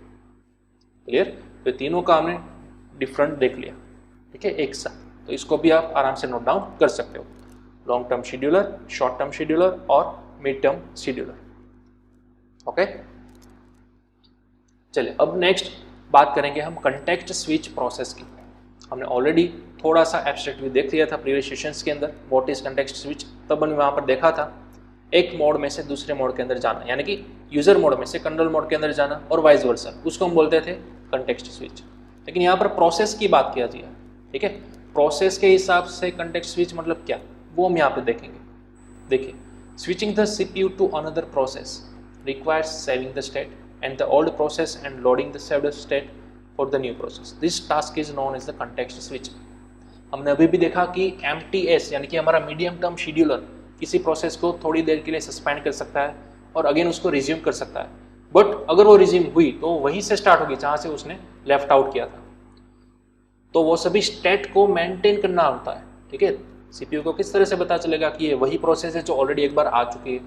क्लियर? तो तीनों का हमने डिफरेंट देख लिया, ठीक है, एक साथ। तो इसको भी आप आराम से नोट डाउन कर सकते हो, long term scheduler, short term scheduler और मिड टर्म शेड्यूलर। ओके, चलिए अब नेक्स्ट बात करेंगे हम कंटेक्स्ट स्विच प्रोसेस की। हमने ऑलरेडी थोड़ा सा एब्स्ट्रैक्ट भी देख लिया था प्रीवियस सेशंस के अंदर, व्हाट इज कंटेक्स्ट स्विच। तब हमने वहाँ पर देखा था एक मोड में से दूसरे मोड के अंदर जाना, यानी कि यूजर मोड में से कर्नल मोड के अंदर जाना और वाइस वर्सा, उसको हम बोलते थे कंटेक्स्ट स्विच। लेकिन यहाँ पर प्रोसेस की बात किया जाए, ठीक है, प्रोसेस के हिसाब से कंटेक्स्ट स्विच मतलब क्या, वो हम यहाँ पे देखेंगे। देखिए, switching the CPU to another process requires saving the state and the old process and loading the saved state for the new process. This task is known as the context switch. हमने अभी भी देखा कि MTS यानी कि हमारा medium term scheduler किसी process को थोड़ी देर के लिए सस्पेंड कर सकता है और अगेन उसको रिज्यूम कर सकता है, बट अगर वो रिज्यूम हुई तो वहीं से स्टार्ट होगी जहाँ से उसने लेफ्ट आउट किया था। तो वो सभी स्टेट को मेंटेन करना होता है, ठीक है। CPU को किस तरह से पता चलेगा कि ये वही प्रोसेस है जो ऑलरेडी एक बार आ चुकी है,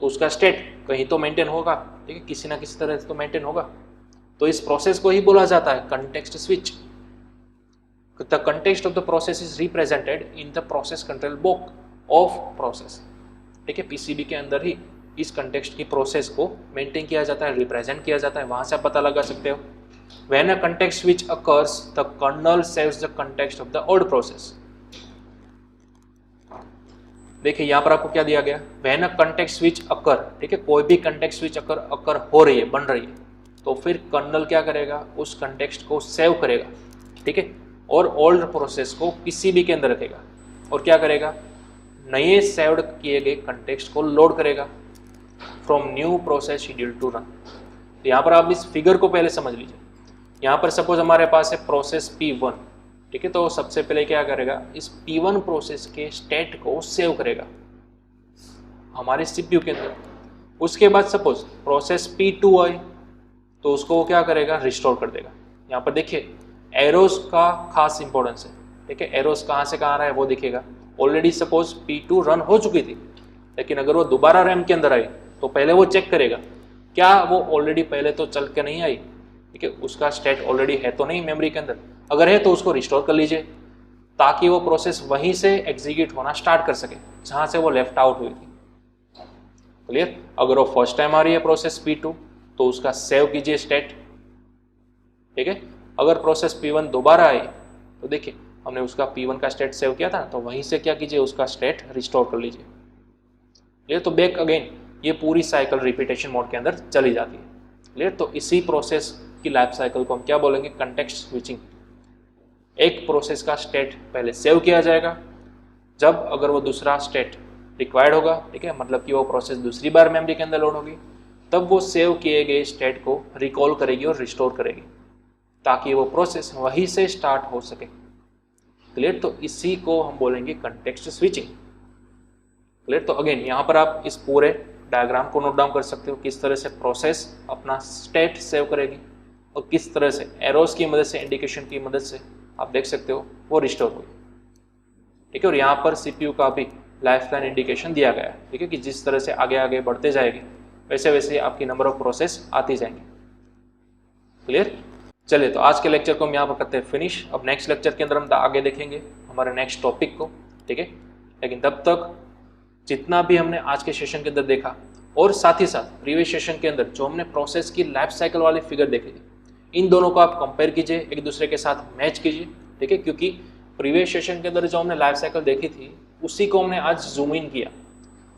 तो उसका स्टेट कहीं तो मेंटेन होगा, ठीक है, किसी ना किसी तरह से तो मेंटेन होगा। तो इस प्रोसेस को ही बोला जाता है context switch. The context of the process is represented in the process control book of process, ठीक है, PCB के अंदर ही इस कंटेक्स्ट की प्रोसेस को मेंटेन किया जाता है, रिप्रेजेंट किया जाता है, वहां से आप पता लगा सकते हो। When a context switch occurs the kernel saves the context of the old process. देखिए यहाँ पर आपको क्या दिया गया, when a context switch occur, ठीक है, कोई भी कंटेक्स्ट स्विच अकर हो रही है, बन रही है, तो फिर कर्नल क्या करेगा, उस कंटेक्स्ट को सेव करेगा, ठीक है, और ओल्ड प्रोसेस को PCB के अंदर रखेगा और क्या करेगा, नए सेव्ड किए गए कंटेक्स्ट को लोड करेगा from new process schedule to run. तो यहाँ पर आप इस फिगर को पहले समझ लीजिए। यहाँ पर सपोज हमारे पास है प्रोसेस P1, ठीक है, तो सबसे पहले क्या करेगा, इस P1 प्रोसेस के स्टेट को सेव करेगा हमारे CPU के अंदर। उसके बाद सपोज प्रोसेस P2 आई तो उसको वो क्या करेगा, रिस्टोर कर देगा। यहाँ पर देखिए एरोस का खास इंपॉर्टेंस है, ठीक है, एरोस कहाँ से कहाँ आ रहा है वो दिखेगा। ऑलरेडी सपोज P2 रन हो चुकी थी, लेकिन अगर वो दोबारा रैम के अंदर आई तो पहले वो चेक करेगा क्या वो ऑलरेडी पहले तो चल के नहीं आई, ठीक है, उसका स्टेट ऑलरेडी है तो नहीं मेमोरी के अंदर, अगर है तो उसको रिस्टोर कर लीजिए ताकि वो प्रोसेस वहीं से एग्जीक्यूट होना स्टार्ट कर सके जहां से वो लेफ्ट आउट हुई थी। क्लियर? अगर वो फर्स्ट टाइम आ रही है प्रोसेस P2 तो उसका सेव कीजिए स्टेट, ठीक है। अगर प्रोसेस P1 दोबारा आई तो देखिए हमने उसका P1 का स्टेट सेव किया था, तो वहीं से क्या कीजिए, उसका स्टेट रिस्टोर कर लीजिए। क्लियर? तो बैक अगेन ये पूरी साइकिल रिपीटेशन मोड के अंदर चली जाती है। क्लियर? तो इसी प्रोसेस की लाइफ साइकिल को हम क्या बोलेंगे, कंटेक्स्ट स्विचिंग। एक प्रोसेस का स्टेट पहले सेव किया जाएगा, जब अगर वो दूसरा स्टेट रिक्वायर्ड होगा, ठीक है, मतलब कि वो प्रोसेस दूसरी बार मेमोरी के अंदर लोड होगी, तब वो सेव किए गए स्टेट को रिकॉल करेगी और रिस्टोर करेगी ताकि वो प्रोसेस वहीं से स्टार्ट हो सके। क्लियर? तो इसी को हम बोलेंगे कंटेक्स्ट स्विचिंग। क्लियर? तो अगेन यहाँ पर आप इस पूरे डायग्राम को नोट डाउन कर सकते हो, किस तरह से प्रोसेस अपना स्टेट सेव करेगी और किस तरह से एरोस की मदद से, इंडिकेशन की मदद से आप देख सकते हो वो रिस्टोर होगी। ठीक है, और यहाँ पर CPU का भी लाइफ लाइन इंडिकेशन दिया गया है, ठीक है, कि जिस तरह से आगे आगे बढ़ते जाएंगे वैसे वैसे आपकी नंबर ऑफ प्रोसेस आती जाएंगे। क्लियर? चलिए, तो आज के लेक्चर को हम यहाँ पर करते हैं फिनिश। अब नेक्स्ट लेक्चर के अंदर हम आगे देखेंगे हमारे नेक्स्ट टॉपिक को, ठीक है। लेकिन तब तक जितना भी हमने आज के सेशन के अंदर देखा और साथ ही साथ प्रीवियस सेशन के अंदर जो हमने प्रोसेस की लाइफ साइकिल वाली फिगर देखी थी, इन दोनों को आप कंपेयर कीजिए, एक दूसरे के साथ मैच कीजिए, ठीक है, क्योंकि प्रीवियस सेशन के अंदर जो हमने लाइफ साइकिल देखी थी उसी को हमने आज जूम इन किया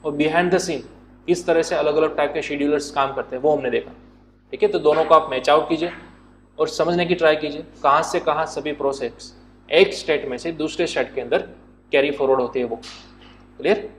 और बिहाइंड द सीन किस तरह से अलग अलग टाइप के शेड्यूलर्स काम करते हैं वो हमने देखा। ठीक है, तो दोनों को आप मैच आउट कीजिए और समझने की ट्राई कीजिए कहाँ से कहाँ सभी प्रोसेस एक स्टेट में से दूसरे स्टेट के अंदर कैरी फॉरवर्ड होती है वो। क्लियर?